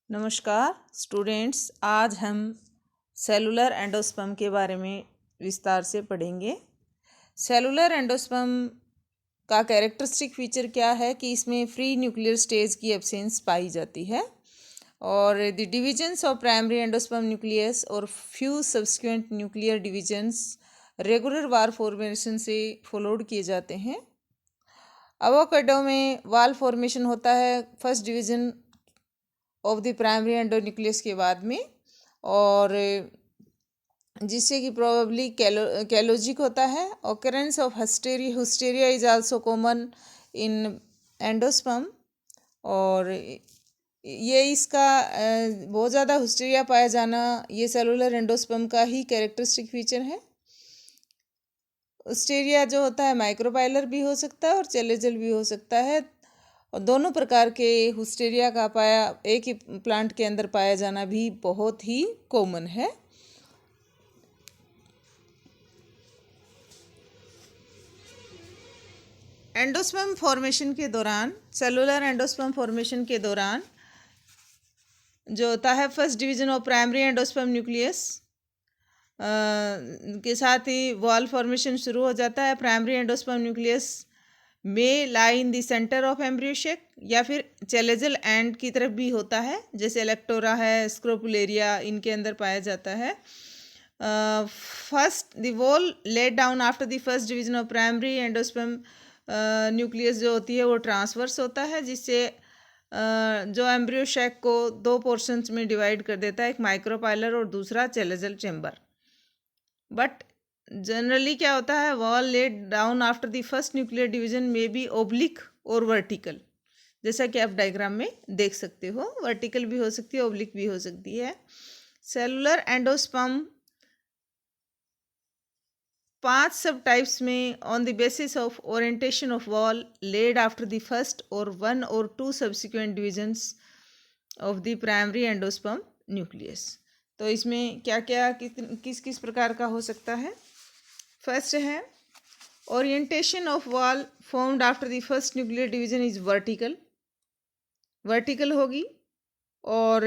नमस्कार स्टूडेंट्स, आज हम सेलुलर एंडोस्पर्म के बारे में विस्तार से पढ़ेंगे। सेलुलर एंडोस्पर्म का कैरेक्टरिस्टिक फीचर क्या है कि इसमें फ्री न्यूक्लियर स्टेज की एब्सेंस पाई जाती है और the divisions of primary endosperm nucleus और few subsequent nuclear divisions regular wall formation से फॉलोड किए जाते हैं। एवोकाडो में वाल फॉर्मेशन होता है first division of the primary endonucleus के बाद में, और जिससे कि प्रोबेबली कैलोजिक होता है। Occurrence of hysteria is also common in endosperm, और ये इसका बहुत ज़्यादा हिस्टेरिया पाया जाना ये सेलुलर एंडोस्पर्म का ही कैरेक्टरिस्टिक फीचर है। हिस्टेरिया जो होता है माइक्रोपाइलर भी हो सकता है और चेलेजल भी हो सकता है, और दोनों प्रकार के हिस्टेरिया का पाया एक ही प्लांट के अंदर पाया जाना भी बहुत ही कॉमन है। एंडोस्पर्म फॉर्मेशन के दौरान, सेलुलर एंडोस्पर्म फॉर्मेशन के दौरान जो होता है first division of primary endosperm nucleus के साथ ही वॉल फॉर्मेशन शुरू हो जाता है। प्राइमरी एंडोस्पर्म न्यूक्लियस में lie in the centre of embryo sac, या फिर चेलेजल एंड की तरफ भी होता है, जैसे इलेक्टोरा है, स्क्रोपुलेरिया, इनके अंदर पाया जाता है। First the wall laid down after the first division of primary endosperm nucleus जो होती है वो ट्रांसवर्स होता है, जिससे जो एम्ब्रियो शेक को दो पोर्शंस में डिवाइड कर देता है, एक माइक्रोपाइलर और दूसरा चेलेजल चेम्बर। बट जनरली क्या होता है, wall laid down after the first nuclear division में बी ओब्लिक और वर्टिकल, जैसा कि आप डायग्राम में देख सकते हो। वर्टिकल भी हो सकती है, ओब्लिक भी हो सकती है। सेलुलर एंडोस्पर्म 5 सब टाइप्स में on the basis of orientation of wall laid after the first और 1 और 2 subsequent divisions of the primary endosperm nucleus. तो इसमें क्या क्या किस किस प्रकार का हो सकता है। फर्स्ट है orientation of wall formed after the first nuclear division is vertical होगी, और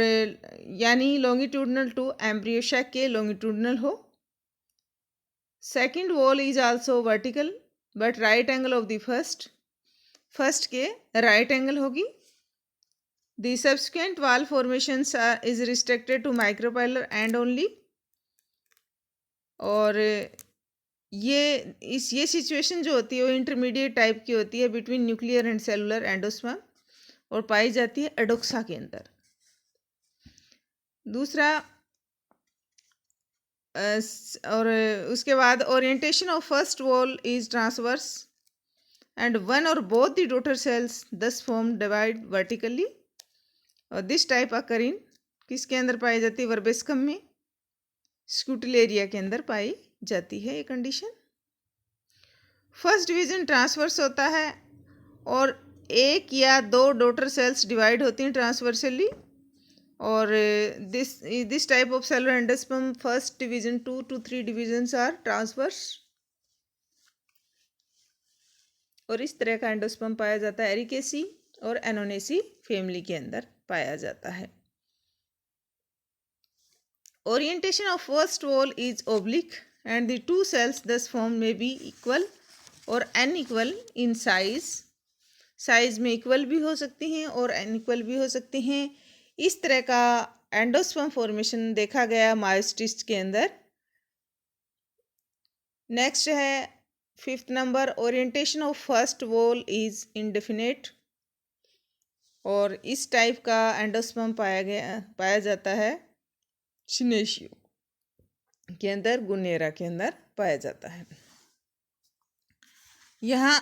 यानी लॉन्गिट्यूडनल टू एम्ब्रियो शेक के लॉन्गिट्यूडनल हो। Second wall is also vertical but right angle of the first के राइट एंगल होगी। The subsequent wall formations is restricted to micropylar end only, और ये situation जो होती है वो इंटरमीडिएट टाइप की होती है between nuclear and cellular endosperm, और पाई जाती है एडोक्सा के अंदर। दूसरा और उसके बाद orientation of first wall is transverse and one और both the daughter cells thus form divide vertically, और दिस टाइप अकर इन किसके अंदर पाई जाती है, वर्बेस्कम में, स्क्यूटेलेरिया के अंदर पाई जाती है ये कंडीशन। फर्स्ट डिवीजन ट्रांसवर्स होता है और एक या दो डॉटर सेल्स डिवाइड होती हैं ट्रांसवर्सली, और this type of cellular endosperm first division 2 to 3 divisions are transverse, और इस तरह का एंडोस्पर्म पाया जाता है एरिकेसी और एनोनेसी फैमिली के अंदर पाया जाता है। Orientation of first wall is oblique and the two cells thus form में बी इक्वल और अनइक्वल इन साइज में इक्वल भी हो सकती हैं और अनइक्वल भी हो सकती हैं। इस तरह का एंडोस्पर्म फॉर्मेशन देखा गया मायोसिस्ट के अंदर। नेक्स्ट है 5th number, orientation of first wall is indefinite, और इस टाइप का एंडोस्पर्म पाया जाता है सिनेशियो के अंदर, गुनेरा के अंदर पाया जाता है। यहाँ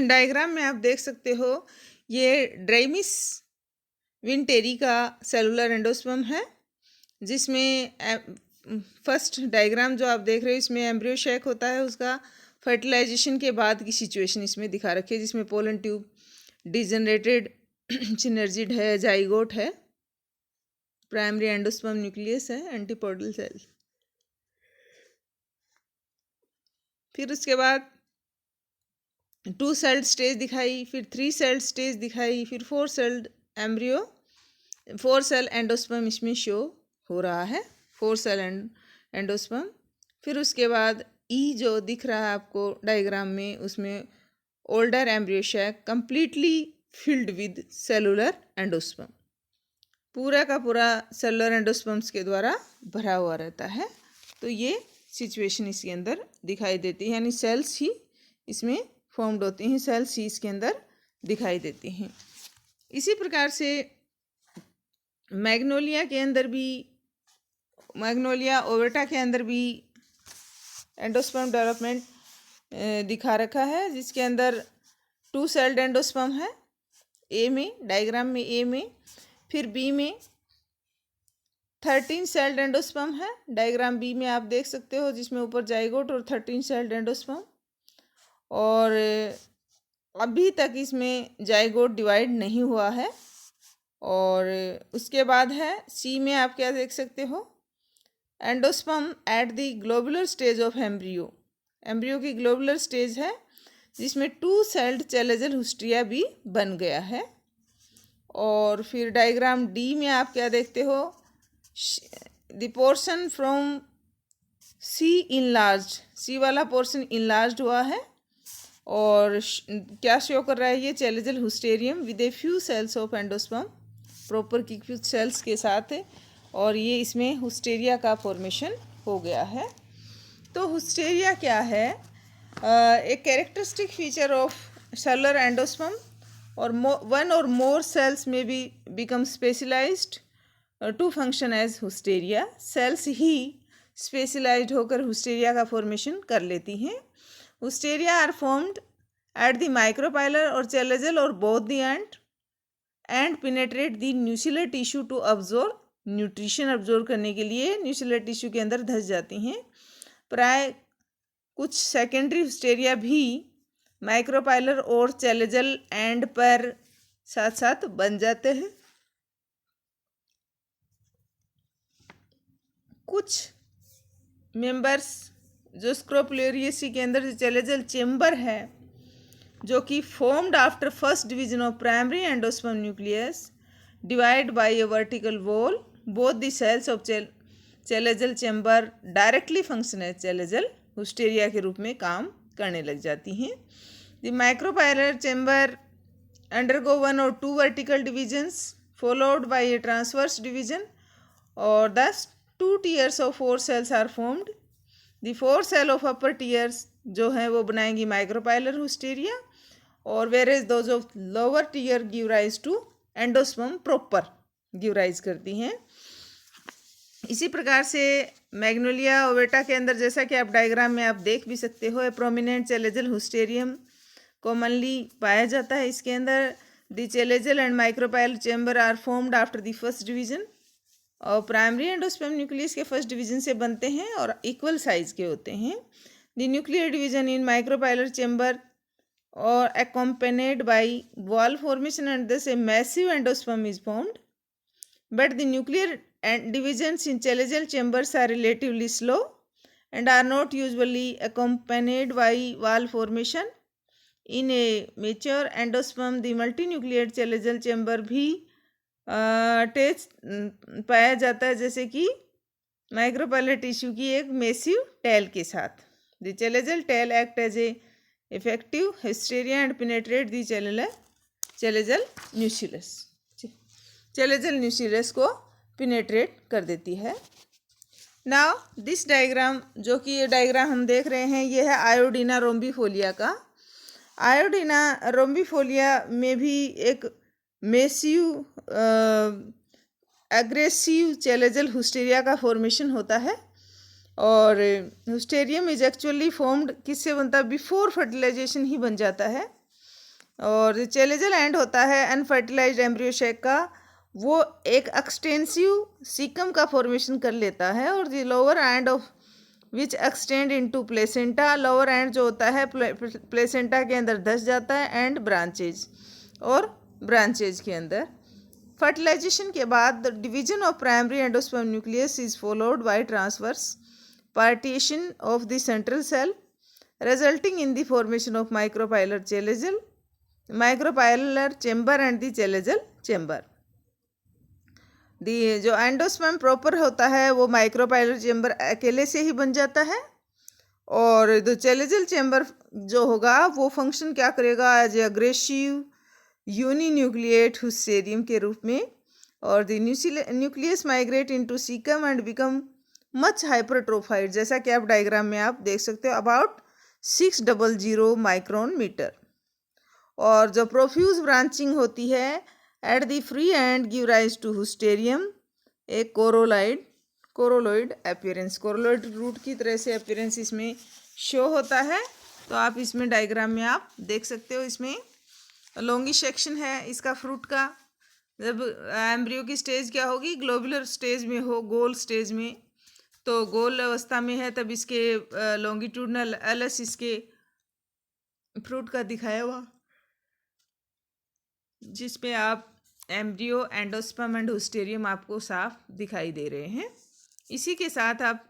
डायग्राम में आप देख सकते हो, ये ड्राइमिस विंटेरी का सेलुलर एंडोस्पर्म है, जिसमें फर्स्ट डायग्राम जो आप देख रहे हो इसमें एम्ब्रियो शेक होता है, उसका फर्टिलाइजेशन के बाद की सिचुएशन इसमें दिखा रखी है, जिसमें पोलन ट्यूब डिजनरेटेड सिनर्जिड है, जाइगोट है, प्राइमरी एंडोस्पर्म न्यूक्लियस है, एंटीपोडल सेल। फिर उसके बाद 2 सेल्ड स्टेज दिखाई, फिर 3 सेल्ड स्टेज दिखाई, फिर 4 सेल्ड एम्ब्रियो 4 सेल एंडोस्पर्म इसमें शो हो रहा है, 4 सेल एंडोस्पर्म। फिर उसके बाद ई जो दिख रहा है आपको डायग्राम में, उसमें older embryo sac completely filled with cellular endosperm, पूरा का पूरा सेलुलर एंडोस्पर्म्स के द्वारा भरा हुआ रहता है। तो ये सिचुएशन इसके अंदर दिखाई देती है, यानी सेल्स ही इसमें फॉर्म्ड होती हैं, सेल्स ही इसके अंदर दिखाई देती हैं। इसी प्रकार से मैग्नोलिया के अंदर भी, मैग्नोलिया ओवेटा के अंदर भी एंडोस्पर्म डेवलपमेंट दिखा रखा है, जिसके अंदर 2 सेल्ड एंडोस्पर्म है ए में, डायग्राम में ए में। फिर बी में 13 सेल्ड एंडोस्पर्म है, डायग्राम बी में आप देख सकते हो, जिसमें ऊपर जाइगोट और 13 सेल्ड एंडोस्पर्म। और अभी तक इसमें जाइगोट डिवाइड नहीं हुआ है। और उसके बाद है सी में, आप क्या देख सकते हो, endosperm at the globular stage of embryo, embryo की ग्लोबुलर स्टेज है, जिसमें 2 सेल्ड चैलेजल हुस्ट्रिया भी बन गया है। और फिर डायग्राम डी में आप क्या देखते हो, the portion from C enlarge, C वाला पोर्शन इनलार्ज हुआ है। और क्या शो कर रहा है ये, chalazal haustorium with a few cells of endosperm, proper की कुछ सेल्स के साथ है। और ये इसमें हुस्टेरिया का फॉर्मेशन हो गया है। तो हुस्टेरिया क्या है, एक characteristic feature of cellular endosperm, और one or more cells may be become specialized to function as hysteria, cells ही स्पेशलाइज्ड होकर हुस्टेरिया का फॉर्मेशन कर लेती हैं। Haustoria are formed at the micropylar और चैलेजल और both the end penetrate the nucellar tissue to absorb, nutrition absorb करने के लिए न्यूसिलर टिश्यू के अंदर धंस जाती हैं। प्राय कुछ सेकेंडरी हुस्टेरिया भी माइक्रोपाइलर और चैलेजल एंड पर साथ साथ बन जाते हैं। कुछ मेंबर्स जो स्क्रोपुलेरियसी के अंदर जो चैलेजल चेम्बर है, जो कि formed after first division of primary endosperm nucleus divide by a vertical wall, both the cells of chalazal chamber directly function as chalazal haustoria के रूप में काम करने लग जाती हैं। The micropylar chamber undergo 1 or 2 vertical divisions followed by a transverse division, or thus 2 tiers of 4 cells are formed. The 4 cell of upper tiers जो है वो बनाएंगी micropylar hysteria, और whereas those of lower tier give rise to endosperm proper, give rise करती हैं। इसी प्रकार से मैग्नोलिया ओवेटा के अंदर, जैसा कि आप डायग्राम में आप देख भी सकते हो, प्रोमिनेंट चैलेजल हुस्टेरियम कॉमनली पाया जाता है। इसके अंदर the chalazal and micropylar chamber are formed after the first division, और प्राइमरी एंडोस्पर्म न्यूक्लियस के फर्स्ट डिवीजन से बनते हैं और इक्वल साइज के होते हैं। The nuclear division in micropylar chamber और accompanied by wall formation, and thus a massive endosperm is formed. But the nuclear divisions in chalazial chambers are relatively slow and are not usually accompanied by wall formation. In a mature endosperm, the multinucleated chalazial chamber भी attach पाया जाता है, जैसे कि micropylar tissue की एक massive tail के साथ। The chalazal tail act as a effective hysteria and penetrate the chalazal nucellus, chalazal nucellus को पेनेट्रेट कर देती है। नाउ दिस डायग्राम, जो कि ये डायग्राम हम देख रहे हैं, ये है आयोडीना रोम्बिफोलिया का। आयोडीना रोम्बिफोलिया में भी एक मेसिव एग्रेसिव चैलेजल हुस्टेरिया का फॉर्मेशन होता है। और हुस्टेरियम इज एक्चुअली फॉर्म्ड किससे बनता है, बिफोर फर्टिलाइजेशन ही बन जाता है। और चैलेजल एंड होता है अनफर्टिलाइज्ड एम्ब्रियो सैक का, वो एक एक्सटेंसिव सीकम का फॉर्मेशन कर लेता है। और the lower end of which extend into placenta, lower and जो होता है प्लेसेंटा के अंदर धंस जाता है, एंड ब्रांचेज, और ब्रांचेज के अंदर। फर्टिलाइजेशन के बाद the division of primary endosperm nucleus is followed by transverse partition of the central cell, resulting in the formation of micropylar chamber and the chalazial chamber. जो एंडोस्पर्म प्रॉपर होता है वो micropylar chamber अकेले से ही बन जाता है, और जो चैलेजल चेम्बर जो होगा वो फंक्शन क्या करेगा as a aggressive uninucleate haustorium के रूप में, और the nucleus migrate into caecum and become much hypertrophied, जैसा कि आप डायग्राम में आप देख सकते हो, अबाउट 600 माइक्रोन मीटर। और जो प्रोफ्यूज ब्रांचिंग होती है at the free end give rise to haustorium, एक कोरोलॉइड अपीयरेंस, कोरोलॉइड रूट की तरह से अपीयरेंस इसमें शो होता है। तो आप इसमें डायग्राम में आप देख सकते हो, इसमें लॉन्गी सेक्शन है इसका फ्रूट का। जब एम्ब्रियो की स्टेज क्या होगी, ग्लोबुलर स्टेज में हो, गोल स्टेज में, तो गोल अवस्था में है, तब इसके लॉन्गिट्यूडनल एलस इसके फ्रूट का दिखाया हुआ, जिसमें आप एम्ब्रियो, एंडोस्पर्म एंड हुस्टेरियम आपको साफ दिखाई दे रहे हैं। इसी के साथ आप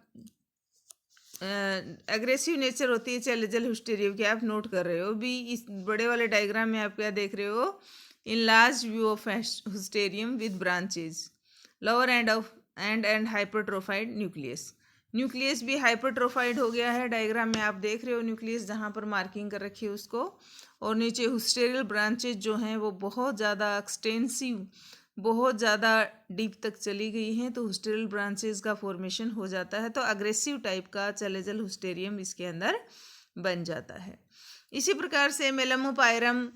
एग्रेसिव नेचर होती है चैलेजल हुस्टेरियम की, आप नोट कर रहे हो भी। इस बड़े वाले डायग्राम में आप क्या देख रहे हो, in large view of haustorium with branches, lower end of end hypertrophied nucleus. Nucleus भी हाइपरट्रोफाइड हो गया है, डायग्राम में आप देख रहे हो न्यूक्लियस जहाँ पर मार्किंग कर रखी है उसको। और नीचे हुस्टेरियल ब्रांचेज जो हैं वो बहुत ज़्यादा एक्सटेंसिव, बहुत ज़्यादा डीप तक चली गई हैं, तो हुस्टेरियल ब्रांचेज का फॉर्मेशन हो जाता है, तो अग्रेसिव टाइप का चैलेजल हुस्टेरियम इसके अंदर बन जाता है। इसी प्रकार से मेलमोपायरम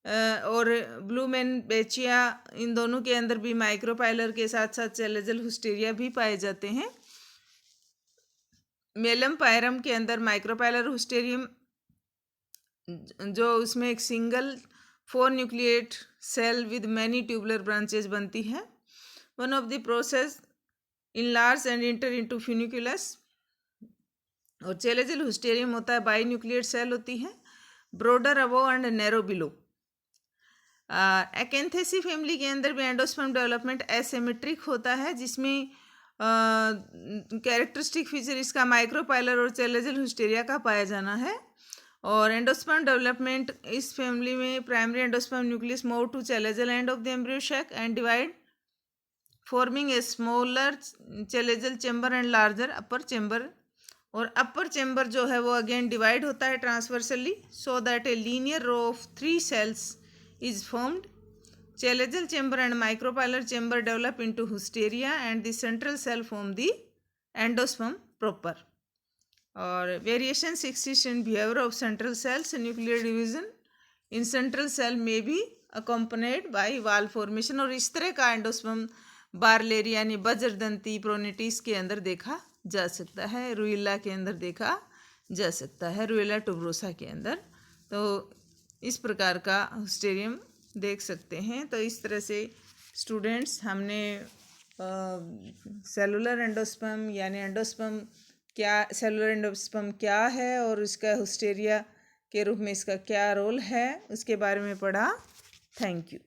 और ब्लूमेनबेचिया, इन दोनों के अंदर भी माइक्रोपाइलर के साथ साथ चैलेजल हुस्टेरिया भी पाए जाते हैं। मेलमपायरम के अंदर माइक्रोपाइलर हुस्टेरियम जो उसमें एक single 4 nucleate cell with many tubular branches बनती है। One of the process enlarge and enter into funiculus. और चैलेजल हुस्टेरियम होता है बाई न्यूक्लिएट सेल होती है, broader above and narrow below. Acanthaceae family के अंदर भी एंडोस्पर्म डेवलपमेंट एसिमेट्रिक होता है, जिसमें कैरेक्टरिस्टिक फीचर इसका माइक्रोपाइलर और चैलेजल हुस्टेरिया का पाया जाना है। और एंडोस्पर्म डेवलपमेंट इस फैमिली में primary endosperm nucleus move to chalazal end of the embryo sac and divide, forming a smaller chalazal chamber and larger upper chamber. और अपर चेम्बर जो है वो अगेन डिवाइड होता है transversely, so that a linear row of 3 cells is formed. Challegeal chamber and micropylar chamber develop into hysteria and the central cell form the endosperm proper. और variations exist in behavior of central cells. Nuclear division in central cell may be accompanied by wall formation। और इस तरह का endosperm बारलेरी यानी वज्रदंती प्रोनेटिस के अंदर देखा जा सकता है, रुइला के अंदर देखा जा सकता है, रुइला टुबरोसा के अंदर। तो इस प्रकार का हुस्टेरियम देख सकते हैं। तो इस तरह से स्टूडेंट्स हमने सेलुलर एंडोस्पर्म यानी एंडोस्पर्म क्या, सेलुलर एंडोस्पर्म क्या है और इसका हुस्टेरिया के रूप में इसका क्या रोल है, उसके बारे में पढ़ा। Thank you.